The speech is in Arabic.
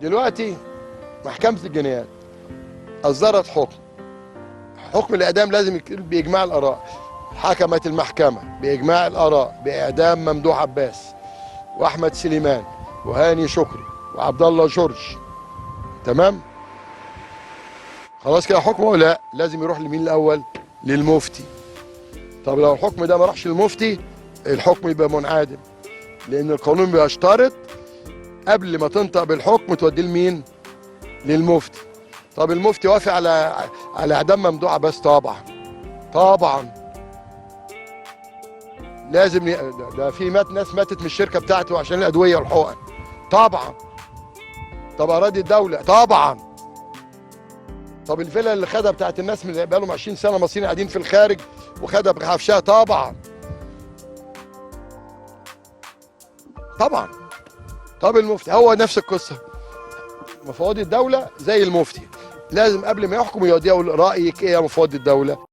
دلوقتي محكمة الجنايات أصدرت حكم الإعدام لازم يكون بإجماع الآراء. حكمت المحكمة بإجماع الآراء بإعدام ممدوح عباس وأحمد سليمان وهاني شكري وعبد الله جورج. تمام؟ خلاص كده حكمه ولا لا؟ لازم يروح لمين الأول؟ للمفتي. طب لو الحكم ده ما راحش للمفتي الحكم يبقى منعدم، لأن القانون بيشترط قبل ما تنطق بالحكم توديه لمين؟ للمفتي. طب المفتي وافق على اعدام ممدوح عباس؟ طبعا لازم ده في ناس ماتت من الشركه بتاعته عشان الادويه والحقن. طبعا. طب اراضي الدوله؟ طبعا. طب الفيلا اللي خدها بتاعت الناس من بقالهم 20 سنه مصريين قاعدين في الخارج وخدها بحفشها؟ طبعا. طب المفتي هو نفس القصه. مفوضي الدوله زي المفتي، لازم قبل ما يحكم يوديه يقول رايك ايه يا مفوضي الدوله؟